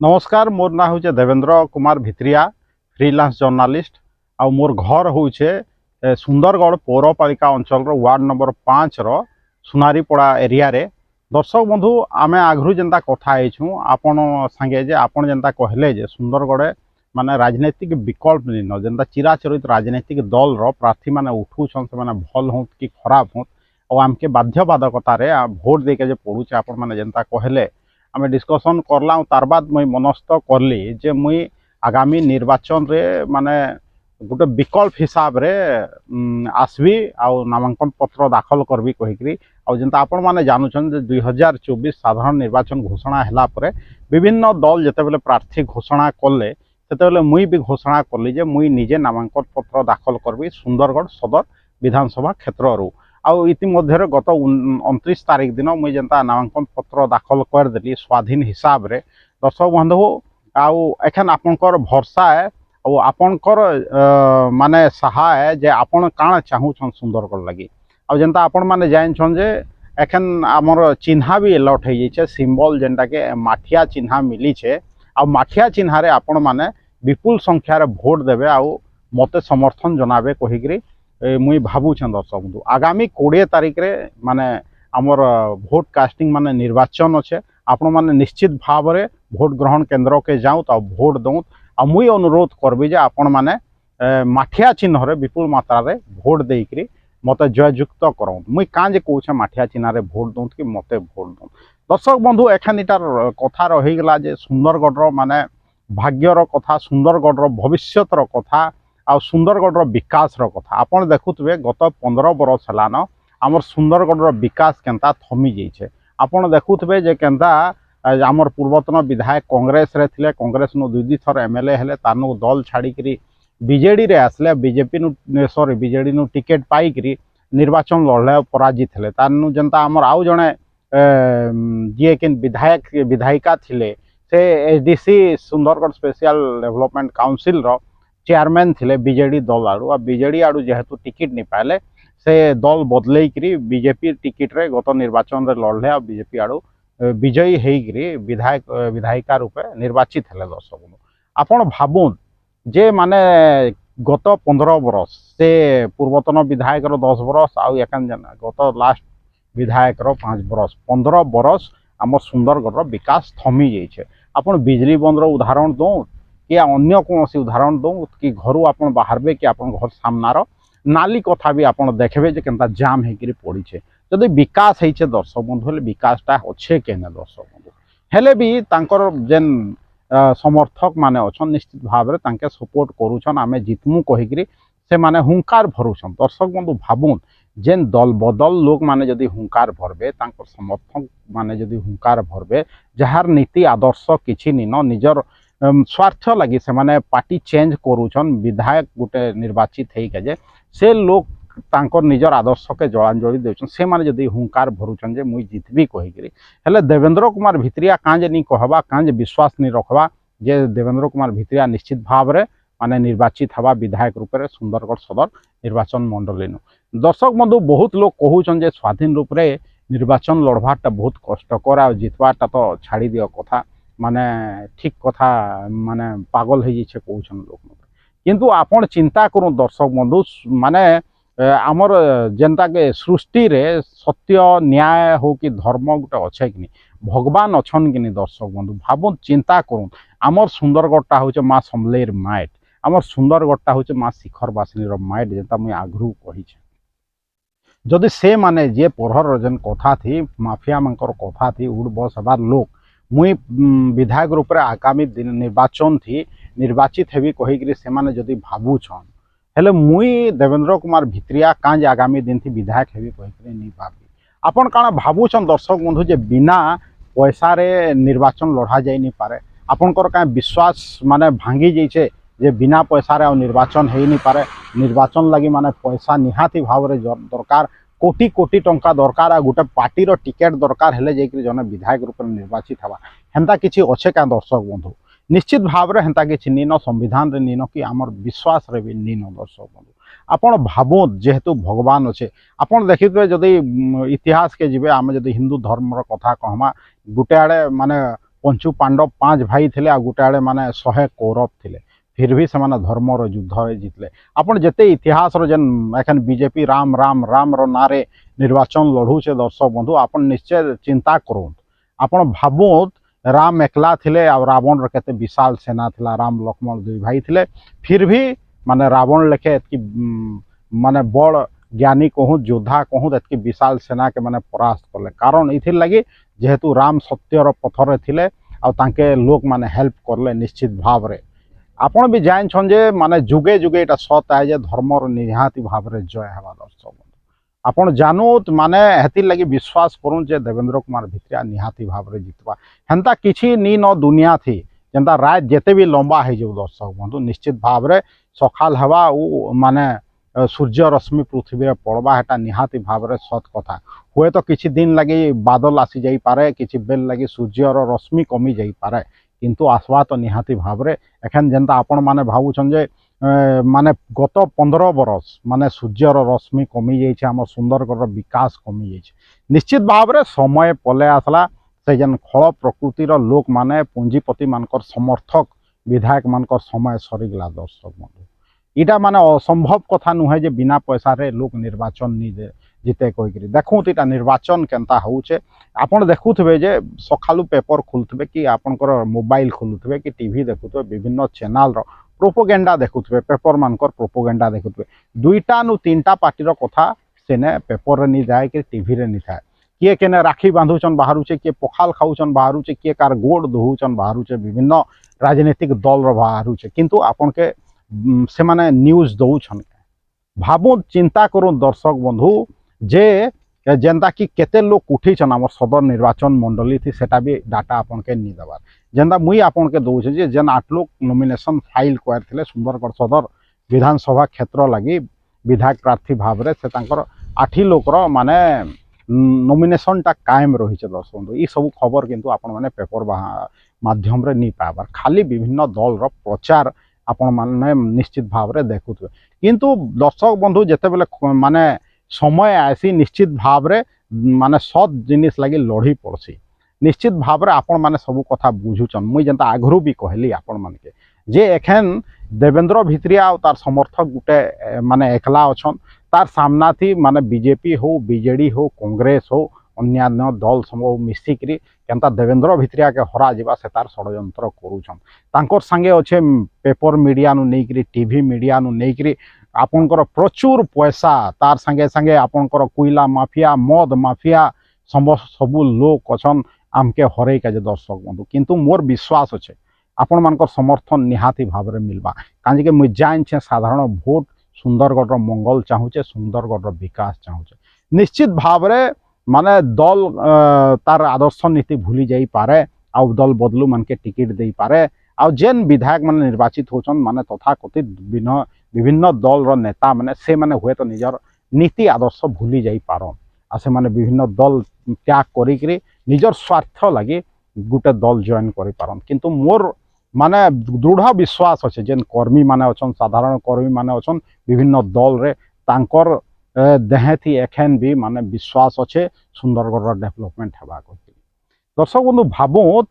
नमस्कार मोर ना हूँ देवेंद्र कुमार भित्रिया फ्रीलांस जर्नालीस्ट आ मोर घर हूँ सुंदरगढ़ पौरपालिका अंचल वार्ड नंबर 5 रो सुनारीपड़ा एरिया रे। दर्शक बंधु आम आगु जेनता कथा आपण सांगे जे आपण जेनता कहले जे सुंदरगढ़ माने राजनैतिक विकल्प निन जेनता चिराचरित राजनैतिक दल रो प्रार्थी माने उठुछन से माने भल होत कि खराब होत और आमके बाध्यबाधकतार भोट देके जे पड़ुचे आपण माने जेनता कहले आम डिस्कसन करला तार बाद मुई मनस्थ करली जे मुई आगामी निर्वाचन रे माने गोटे विकल्प हिसाब रे आसबी आउ नामांकन पत्र दाखल करबी कहिकरी आउ जेंता आपण माने जानुछन जे 2024 साधारण निर्वाचन घोषणा हैला परे विभिन्न दल जेते बेले प्रार्थी घोषणा करले सेते बेले मुई भी घोषणा करली जे मुई निजे नामांकन पत्र दाखल करबी सुंदरगढ़ सदर विधानसभा क्षेत्र रू आउ इतिमध्य गत 29 तारीख दिन मुझे जेनता नामांकन पत्र दाखल करदेली स्वाधीन हिसाब रे। दर्शक बंधु आउ एखन आपनकर भरसा है और आपनकर माने सहाय जे आपन काण चाहूछन सुंदरगढ़ लगी आउ जेनता आपन माने जान जे एखन आमर चिन्हा भी अलॉट हो जाइए सिंबल जेनटा के माठिया चिन्हा मिली छे आ माठिया चिन्हा रे आपन माने विपुल संख्यार भोट देवे आउ मते समर्थन जनाबे कहिकरी मुई भावुछन। दर्शक बंधु आगामी 20 तारीख रे माने आमर भोट कास्टिंग माने निर्वाचन अच्छे आपण माने निश्चित भाव रे भोट ग्रहण केन्द्र के जाऊँ तो भोट दऊँ आ मुई अनुरोध करबी जे आपण माने माठिया चिन्ह रे विपुल मात्रा रे भोट देकरी मते जययुक्त करऊँ मुई कां जे कहूँ माठिया चिन्ह रे भोट दऊँ कि मते भोट दऊँ। दर्शक बंधु एखान इटार कथा रहीगला जे सुंदरगढ़ माने भाग्यर कथा सुंदरगढ़ भविष्यतर कथा आ सुंदरगढ़ विकास कथा आपन देखुवे गत 15 बरस हेलान आमर सुंदरगढ़ विकास केनता थमी जाइए आपन देखुवे जे केनता आमर पूर्वतन विधायक कांग्रेस रे थिले कांग्रेस नु दुई थर एमएलए हेले तानु दल छाड़ी बीजेडी रे आसले बीजेपी नु सॉरी बीजेडी नु टिकेट पाई करी निर्वाचन लड़ले पराजित हेले तानु जनता आमर आउ जणे जे के विधायक विधायिका थिले से SDC Sundargarh special development council रो चेयरमैन थिले बीजेडी दल आड़ू आ बीजेडी आड़ू जेहेतु टिकट नहीं पाले से दल बदल बीजेपी टिकट रे गत निर्वाचन रे लड़ले आ बीजेपी आड़ू विजयी होकर विधायक विधायिका रूपे निर्वाचित हेले। दर्शक आपण भावुन जे माने गत 15 बरस से पूर्वतन विधायक 10 बरस आउ गत लास्ट विधायक 5 बरस 15 बरस आम सुंदरगढ़ विकास थमी जाइए। आपण बिजली बंद उदाहरण दो कि अन्य कौन उदाहरण दो कि घर आपन बाहर कि आपन घर सामनार नाली कथा भी आपन देखबे जे केनता जाम होकर पड़ी जदि विकास होइछे दर्शक बंधु विकासटा अच्छे केने दर्शक बंधु हेले भी तांकर जेन समर्थक माने अछन निश्चित भाव में सपोर्ट करूछन आमे जितमु कहिकरी से माने हुंकार भरुछन। दर्शक बंधु भावुन जेन दल बदल लोक माने जदि हुंकार भरबे तांकर समर्थक माने जदि हुंकार भरबे जहार नीति आदर्श किछि निन निजर स्वार्थ लगी से माने पार्टी चेंज करूछन विधायक गोटे निर्वाचित है से लोग तांकर निजर आदर्श के जलांजलि देउछन से माने जदि हुंकार भरुछन जे मुई जितबी कहिकरी हेले देवेंद्र कुमार भित्रिया कांजे नहीं कहबा कांजे विश्वास नहीं रखबा जे देवेंद्र कुमार भित्रिया निश्चित भाव रे माने निर्वाचित हवा विधायक रूप में सुंदरगढ़ सदर निर्वाचन मंडली नु। दर्शक बंधु बहुत लोग कहूछन जे स्वाधीन रूप से निर्वाचन लड़वाटा बहुत कष्टकर आ जितवाटा तो छाड़ी दियो कथा माने ठीक कथा माने पागल हो जाइए कहूछन लोक किंतु आपण चिंता करूँ दर्शक बंधु माने आमर जेनता के सृष्टि रे सत्य न्याय हो कि धर्म गोटे अच्छे कि भगवान अच्छन कि दर्शक बंधु भावुन चिंता करूँ आमर सुंदरगढ़टा हूँ माँ समलेर माइट आमर सुंदरगढ़टा हूँ माँ शिखरवासिनी माइट जेनता मुझे आगु कही जदि से माने जे पढ़र जेन कथा थी माफिया मानकर कथा थी उड़ बस हबार लोक मुई विधायक रूप में आगामी दिन निर्वाचन थी निर्वाचित हेबी कहीकि से माने जदि भावुछन हेले मुई देवेंद्र कुमार भित्रिया कांज आगामी दिन थी विधायक हेबी कहीकि नहीं भावी आपन काना भावुछन दर्शक बंधु जे बिना पैसा रे निर्वाचन लड़ा जाई नहीं पारे आपनकर का विश्वास माने भांगी जाइए जे बिना पैसा रे निर्वाचन हो नहीं पारे निर्वाचन लगी माने पैसा निहाती भाव रे दरकार कोटी कोटी टंका दरकार आ गोटे पार्टीर टिकेट दरकार हेले जाइकरी जने विधायक रूप में निर्वाचित हवा हेन्ता किछि अच्छे क्या दर्शक बंधु निश्चित भाव में हेन्ता किछि नीन संविधान रे नीन कि आमर विश्वास रे भी नीन दर्शक बंधु आपण भावुत जेहेतु भगवान अच्छे आपण देखिए जदि इतिहास के जीवे आम जदि हिंदू धर्म कथा कहमा गोटे आड़े माने पंचु पांडव 5 भाई थे आ गोटे आड़े माने 100 कौरव थे फिर भी से धर्मर युद्ध जितले आपन जेते इतिहास जेन एखन बीजेपी राम राम राम रो नारे निर्वाचन लड़ूचे दर्शक बंधु आपन निश्चय चिंता करूँ आपन भावुत राम एकला थिले आ रावण केते विशाल सेना थिला राम लक्ष्मण 2 भाई थिले फिर भी माने रावण लेखे माने बड़ ज्ञानी कहूँ योद्धा कहूँ एतकी विशाल सेना के माने परास्त कले कारण इथिर लगी जेहेतु राम सत्यर पथरे थिले आ तांके लोक माने हेल्प करले निश्चित भाव रे आपण भी जान जे माने जुगे जुगे एटा सत है जे धर्मर निहाती भाव रे जय हेबा दर्शक आपण जानूत माने हेतिर लगी विश्वास करूँ जे देवेंद्र कुमार भित्रिया निहाती भाव रे जितबा हेंता किछि नी न दुनिया थी जेंता रात जेते भी लंबा है जो दर्शक बंधु निश्चित भाव रे सकाल हवा उ माने सूर्य रश्मि पृथ्वी रे पड़वा हेटा निहाती भाव रे सत कथा हुए तो किछि दिन लगी बादल आसी जाई पारे किछि बेल लगी सूर्यर रश्मि कमी जाई पारे किंतु आसवा तो निहाती भाव रे एखन जेंता आपण माने भावुछन जे माने गत 15 बरस माने सूर्यर रश्मि कमी जाइए आम सुंदरगढ़ विकास कमी जाइए निश्चित भाव रे समय पले आसला से जेन खल प्रकृतिर लोक माने पूंजीपति मानकर समर्थक विधायक मानकर समय सरीगला दर्शक बंधु इटा माने असंभव कथा नुहे जे बिना पैसा रे लोक निर्वाचन नहीं दे जिते कहीकि देखूँ इटा निर्वाचन केनता होचे आपण देखुथे जे सकालू पेपर खोलुथे कि आपनकर मोबाइल खोलुथे कि टीवी देखुथे विभिन्न चैनल रो प्रोपोगेंडा देखुथे पेपर मानकर प्रोपोगेंडा देखुथे 2टा नु 3टा पार्टीर कथा सेने पेपर रे नहीं जाए कि टीवी रे नहीं थाए किए केने राखी बांधुचन बाहरुचे किए पखाल खाऊचन बाहरुचे किए कार गोड़ धोउचन बाहरुचे विभिन्न राजनीतिक दल रो बाहरुचे किंतु आपन के से माने न्यूज दौछन भावु चिंता करूँ दर्शक बंधु जे जेनता कि केते लोग उठीछन आम सदर निर्वाचन मंडली थी सेटा भी डाटा आपन के नहीं देवार जेनता मुई आपन के दौचे जे जेन 8 लोग नॉमिनेशन फाइल कर थिले सुंदरगढ़ सदर विधानसभा क्षेत्र लगी विधायक प्रार्थी भाव रे से तांकर 8 लोक रो माने नॉमिनेशन टा कायम रही दर्शक बंधु ई सब खबर किंतु आपन माने पेपर माध्यम रे नहीं पाबार खाली विभिन्न दल रो प्रचार आपण माने निश्चित भाव रे देखुथे किंतु दर्शक बंधु जेते बेले माने समय आसी निश्चित भाव रे माने सत जिनिस लगी लड़ी पड़सी निश्चित भाव रे आपण माने सब कथा बुझुचन मुई जेंता आगरू भी कहली आपण मान के जे एखन देवेंद्र भित्रिया और तार समर्थक गुटे माने एकला अछन तार सामना थी माने बीजेपी हो बीजेडी हो कांग्रेस हो अन्यान्य दल समूह मिसिक्री केनता देवेंद्र भित्रिया के हरा जिबा से तार षड्यंत्र करूछन तांकर संगे अच्छे पेपर मीडिया नु नेकरी टीवी मीडिया नु नेकरी आपनकर प्रचुर पैसा तार संगे संगे आपनकर कोयला माफिया मद माफिया सबू लोक अछन आमके हरई के दर्शक बंधु किंतु मोर विश्वास अच्छे आपण मानकर समर्थन निहाती भाव में मिलबा काजे के मुझे जान छे साधारण भोट सुंदरगढ़ मंगल चाहूचे सुंदरगढ़ विकास चाहूचे निश्चित भाव में माने दल तार आदर्श नीति भूली जाई पारे आ दल बदलू मन के टिकट दे पारे आ जेन विधायक माने निर्वाचित होचन माने तथाकथित विभिन्न दल रो नेता माने से माने हुए तो निजर नीति आदर्श भूली जाई पारन आ से माने विभिन्न दल त्याग करी निजर स्वार्थ लगी गुटे दल जॉइन करि पारन किंतु मोर माने दृढ़ विश्वास अच्छे जेन कर्मी माने अछन साधारण कर्मी माने अछन विभिन्न दल रे तांकर देहे थी एखन भी माने विश्वास अच्छे सुंदरगढ़ डेवलपमेंट हेबा दर्शक बंधु भावुत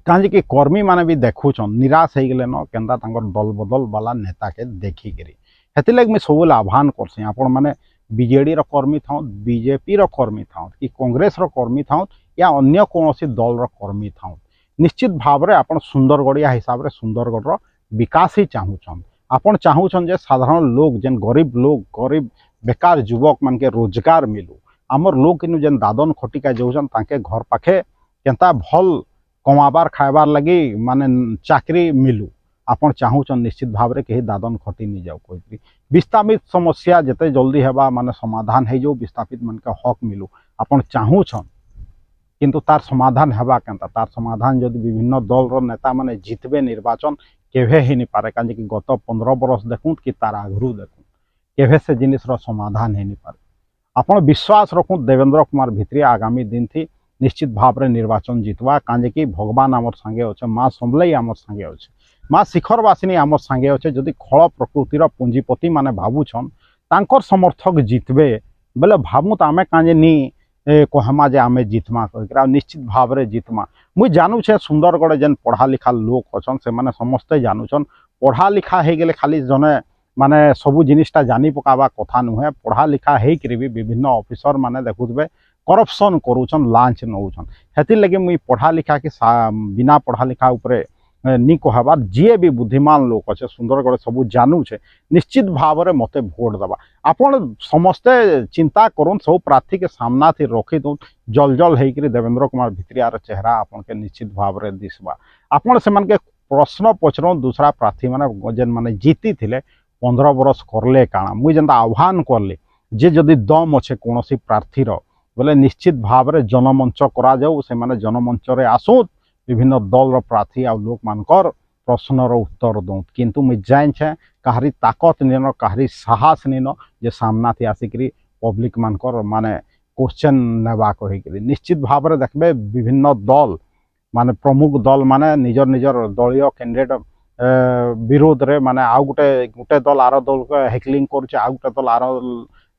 कहीं कि कर्मी माने भी देखुचन निराश हो गले न केनता तांकर दल बदल वाला नेता के देखिकी हेती लगे मुझे सब आह्वान करसी आपण माने बीजेडी रो कर्मी था बीजेपी रो कर्मी था कि कांग्रेस रो कर्मी था या अन्य कौन दल रो कर्मी था निश्चित भाव में आप सुंदरगढ़िया हिसाब से सुंदरगढ़ विकास ही चाहूछन आपण चाहूछन जे साधारण लोग जेन गरीब बेकार युवक मान के रोजगार मिलू आमर लोग किनु जेन दादन खटिका जाऊछन ताके घर पाखे केनता भल कमाबार खाइबार लगी माने चाकरी मिलू आपण चाहूछन निश्चित भाव में कहीं दादन खटी नहीं जाऊ कोई विस्थापित समस्या जिते जल्दी हेबा माने समाधान है जो विस्थापित मन के हक मिलू आपण चाहूछन किंतु तार समाधान हेबा केनता तार समाधान जदि विभिन्न दल रो नेता माने जितबे निर्वाचन केभे ही नहीं पारे काजे कि गत 15 बरस देखूँ कि तार आगरू देखूँ केभे से जिनिस रो समाधान ही नहीं पारे आपण विश्वास रखूँ देवेंद्र कुमार भित्रिया आगामी दिन थी निश्चित भाव में निर्वाचन जितवा काजे कि भगवान आमर संगे अच्छे माँ समलई आमर संगे अच्छे माँ शिखरवासिनी आमर संगे अच्छे जदि खल प्रकृतिर पुंजीपति माने भावुछन तांकर समर्थक जितबे बेले भावुत आमे काजे नी कहमा जे आमे जितमा कह निश्चित भाव में जितमा। मुई जानूछे सुंदरगढ़ जेन पढ़ा लिखा लोक अच्छन से माने समस्ते जानूछन पढ़ा लिखा हो गले खाली जने माने सबू जिनिसटा जानी पकावा कथा नुहे। पढ़ा लिखा होकर भी विभिन्न ऑफिसर माने देखुवे करप्शन करूछन लांच नौछन। हेतिर लगे मुई पढ़ा लिखा के बिना पढ़ा लिखा उपरे नी कहबार जी भी बुद्धिमान लोक अच्छे सुंदरगढ़ सबू जानूछे निश्चित भाव में मते भोट दबा। आपण समस्ते चिंता करूँ सब प्रार्थी के सामना थी रखी दूँ जल जल होकर देवेंद्र कुमार भित्रियार चेहरा आपन के निश्चित भाव में दिशवा। आपण से के प्रश्न पचर दूसरा प्रार्थी मैंने जेन मैंने जीती थे 15 बरस करले काଣା मुई जेनता आह्वान करली जे जदि दम अच्छे कौन प्रार्थीर बोले निश्चित भाव में जनमंच करा जाऊ से माने जनमंच रे आसू विभिन्न दल प्रार्थी आ लोक मानकर प्रश्नर उत्तर दूँ। किंतु मुई जाए कहारी ताकत निन कहारी साहस निन जे सामना थी आसिक पब्लिक मानकर माने क्वेश्चन नेबा कहीकि निश्चित भाव में देखबे विभिन्न दल माने प्रमुख दल माने निजर निजर दलीय कैंडिडेट विरोध रे माने आउ गोटे दल आर दल के हेकलिंग करुचे आउ गोटे दल आर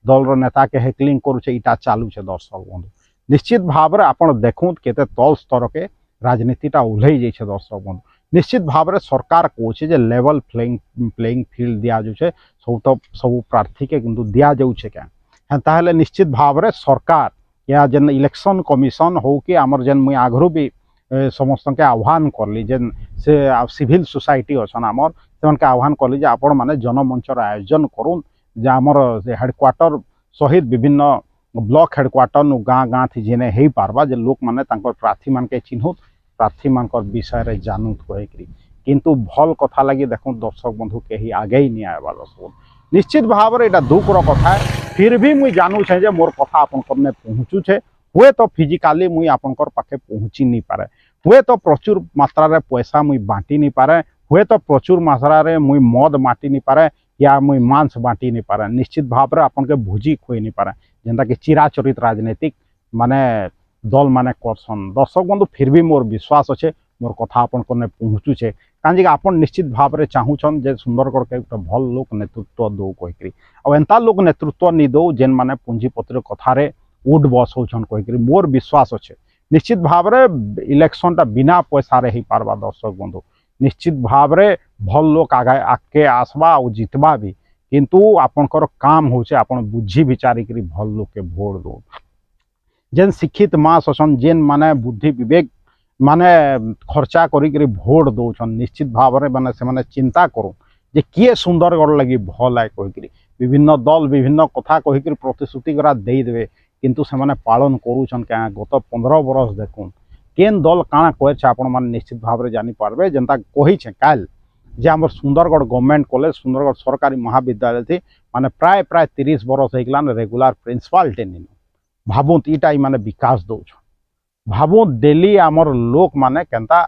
दल नेता के हेकलिंग करुचे इटा चालू छे। दर्शक बंधु निश्चित भाव में आपण देखूँ केते तल स्तर के राजनीतिटा ओह्लै जाइए। दर्शक बंधु निश्चित भाव में सरकार कहे जे लेवल प्लेइंग फील्ड दिया जाए सब तो सब प्रार्थी के किंतु दिया जाऊे क्या ताहले निश्चित भाव में सरकार या जेन इलेक्शन कमिशन हो कि आमर जेन मुई आगरू भी समस्त के आह्वान करली जेन से सिविल सोसाइटी अच्छा आमर से आह्वान करली आपण माने जनमंचर आयोजन करूँ जे आमर हेडक्वार्टर सहित विभिन्न ब्लॉक हेडक्वार्टर नु गाँ गाँ थी जेने हो पार्बा जे लोक माने तांकर प्रार्थी मान के चिन्हुत प्रार्थी मान विषय रे जानूत कहीकि किंतु भल कथा लगी देखूँ दर्शक बंधु कहीं आगे ही नहीं आएगा। दर्शक निश्चित भाव में यहाँ दुखर कथा है फिर भी मुई जानूछे जे मोर कथा आपन में पहुँचुछे हुए तो फिजिकाली मुई आपनकर पाखे पहुँची नहीं पारे हुए तो प्रचुर मात्रा रे पैसा मुई बांटी नहीं पारे हुए तो प्रचुर मात्रा रे मुई मद बांटी नहीं पारे या मुई मांस बांटी नहीं पारे निश्चित भाव में आपन के भोजी खुई नहीं पारे जेनता कि चिराचरित राजनीतिक माने दल माने करसन। दर्शक बंधु फिर भी मोर विश्वास अच्छे मोर कथा आपन को पहुँचुछे कहीं आपन निश्चित भाव में चाहूछन जे सुंदरगढ़ के गोटे भल लोक नेतृत्व दो कहीकि आ एंता लोक नेतृत्व नहीं दो जेन माने पूंजीपतिर कथारे उड बस होछन कहीकि मोर विश्वास अच्छे निश्चित भाव में इलेक्शनटा बिना पैसा रे ही पारबा। दर्शक बंधु निश्चित भाव में भल लोक आगे आसबा और जितबा भी किंतु आपनकर काम होचे आपन बुझी विचारिक भल लोक के भोट दो जेन शिक्षित मास अछन जेन माने बुद्धि विवेक माने खर्चा करी भोट दौन निश्चित भाव में माने से माने चिंता करूँ जे किए सुंदरगढ़ लगी भल है कहीकि विभिन्न दल विभिन्न कथा कहीकि प्रतिश्रुति करा देदेवे किंतु से माने पालन करूछन क्या गत 15 बरस देखून केन दल काଣା कहे आपण माने निश्चित भाव में जानी पारबे जेनता कही काल जे आम सुंदरगढ़ गवर्नमेंट कॉलेज सुंदरगढ़ सरकारी महाविद्यालय थी माने प्राय प्राय 30 बरस होगलान रेगुलर प्रिंसिपालटे नहीं भावुत इटा माने विकास दौन भावुत डेली आमर लोक माने केनता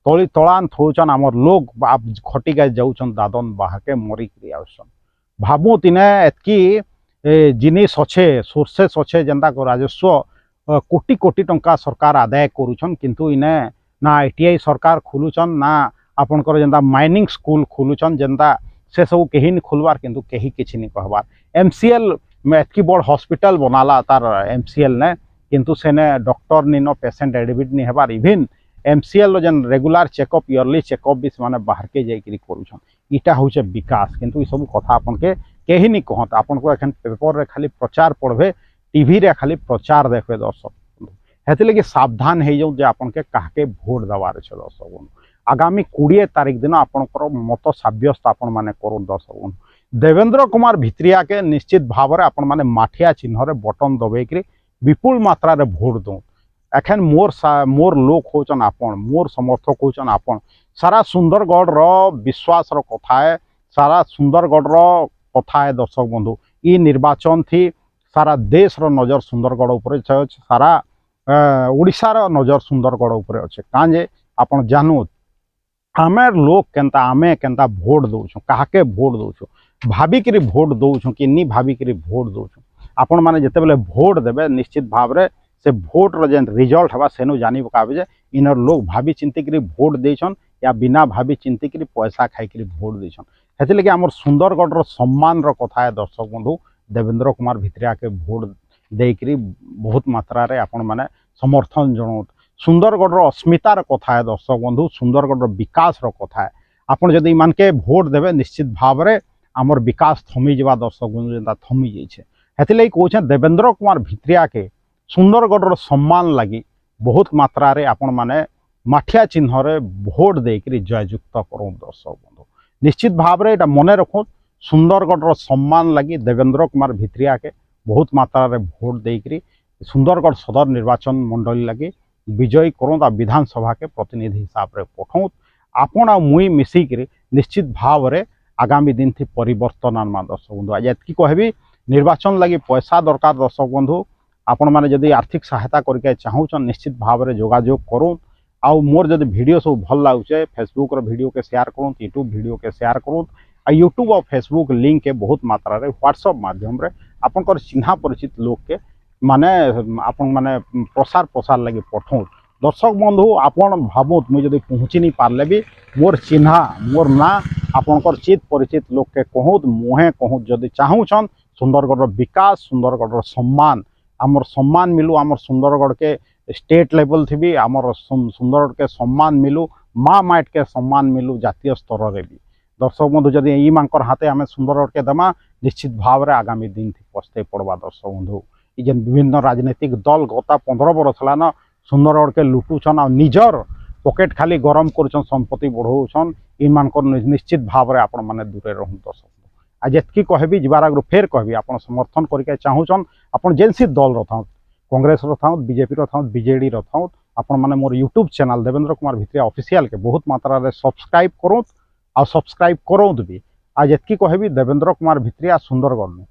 तली तलान थोचन आमर लोक खटिका जाऊन दादन बाहके मरिक आसन भावुत इने एतकी जिनिस अच्छे सोर्सेस अच्छे जेनता को राजस्व कोटी कोटी टंका सरकार आदाय करुछन किंतु इने ना ITI सरकार खोलुछन ना आपनकर जेनता माइनिंग स्कूल खोलुछन जेनता से सब कहीं खोलवार किंतु कहीं किसी नहीं कहबार MCL में एतकी बड़ हॉस्पिटल बनाला तार MCL ने किंतु सेने डॉक्टर निनो पेशेंट एडमिट नहीं हेबार इवन MCL जेन रेगुलर चेकअप इयरली चेकअप भी माने बाहर के जाइकरी करुछन इटा होचे विकास किंतु ई सब कथा आपन के कहीं नहीं कहत आपन को एखन पेपर रे खाली प्रचार पढ़बे टीवी रे खाली प्रचार देखबे। दर्शक हेते लगे सावधान हो जाऊ जे आपन के काहके भोट दवार छे। दर्शक आगामी 20 तारीख दिन आपनकर मत सब्यस्त आपन माने करूँ। दर्शक देवेंद्र कुमार भित्रिया के निश्चित भाव में आपण माने माठिया चिन्ह रे बटन दबेकरी विपुल मात्रा रे भोट दो एखन मोर लोक होचन आपन मोर समर्थक होचन आपन सारा सुंदरगढ़ रो विश्वास रो कथा है सारा सुंदरगढ़ रो कथा है। दर्शक बंधु ई निर्वाचन थी सारा देश रो नजर सुंदरगढ़ ऊपर सारा ओडिशा रो नजर सुंदरगढ़ ऊपर अच्छे काजे आपन जानू आमे लोक केनता भोट दौछुं काहके भोट दौछुं भाविकी भोट दौछुं कि नहीं भाविकी भोट दौछुं आपण माने जेतेबेले भोट देबे निश्चित भाव में से भोट रो जेन रिजल्ट हवा सेनु जानी पकाबे जे इनर लोग भावी चिंतिक भोट देछन या बिना भावी चिंतिक पैसा खाइक भोट देछन हेते लगे आमर सुंदरगढ़ रो सम्मान रो कथा है। दर्शक बंधु देवेंद्र कुमार भित्रिया के भोट ଦେଇକିରି ବହୁତ ମାତ୍ରାରେ ଆପଣମାନେ ସମର୍ଥନ ଜଣାଉଛନ୍ତି। ସୁନ୍ଦରଗଡ଼ର अस्मितार कथा है दर्शक बंधु, सुंदरगढ़ विकास कथा है। आपड़ जदि इमानके भोट देवे निश्चित भाव में आमर विकास थमी जा दर्शक बंधु जेनता थमी जाइए। हेतिलगी कहे देवेंद्र कुमार भित्रिया के सुंदरगढ़ सम्मान लगी बहुत मात्रा आपण मैंने माठिया चिन्ह रे भोट देकर जययुक्त करूँ दर्शक बंधु। निश्चित भाव में यहाँ मन रखु सुंदरगढ़ सम्मान लगी देवेंद्र कुमार भित्रिया के बहुत मात्रा रे भोट देकर सुंदरगढ़ सदर निर्वाचन मंडली लगी विजयी करूँ विधानसभा के प्रतिनिधि हिसाब से पठाऊँ। आपण आ मुई मिसिक निश्चित भाव में आगामी दिन थी परिवर्तन आनमा दर्शक बंधु। आज एतकी कहबी निर्वाचन लगी पैसा दरकार दर्शक बंधु। आपण मैंने जदि आर्थिक सहायता करके चाहून निश्चित भाव में जोगाजोग करूँ। आउ मोर जदि वीडियो सब भल लगे फेसबुक वीडियो के शेयर करूँ, यूट्यूब वीडियो के शेयर करूँ। यूट्यूब और फेसबुक लिंक के बहुत मात्रा रे व्हाट्सएप माध्यम रे आपनकर चिन्हा परिचित लोग के माने आपण माने प्रसार प्रसार लगी पठाऊँ। दर्शक बंधु आपण भावुत मुझे जब पहुँची नहीं पारे भी मोर चिन्हा मोर ना आपणकर चित परिचित लोग के कहूँ मुहे कहूँ जदि चाहून सुंदरगढ़ विकास सुंदरगढ़ सम्मान आमर सम्मान मिलू आमर सुंदरगढ़ के स्टेट लेवल थी भी आमर सुंदरगढ़ के सम्मान मिलू माँ माइट के सम्मान मिलू जातीय स्तर में भी। दर्शक बंधु जदि ई मानकर हाथे आम सुंदरगढ़ के देमा निश्चित भाव में आगामी दिन थी पछते पड़वा। दर्शक बंधु ये विभिन्न राजनीतिक दल गत 15 वर्ष है सुंदरगढ़ के लुटुछन आ निजर पॉकेट खाली गरम कर संपत्ति बढ़ाऊन। इन निश्चित भाव में आपण मैंने दूरे रहूँ। दर्शक आज एतकी कहबी जबार आगे फेर कहबी आप समर्थन करके चाहून आप जेनसी दल रहा कांग्रेस था बीजेपी था बीजेडी था आपण मैंने मोर YouTube channel Devendra Kumar Bhitria official के बहुत मात्रा रे सब्सक्राइब करूँ आ सब्सक्राइब करूँ भी। आज एतकी कहबी देवेंद्र कुमार भित्रिया सुंदरगढ़।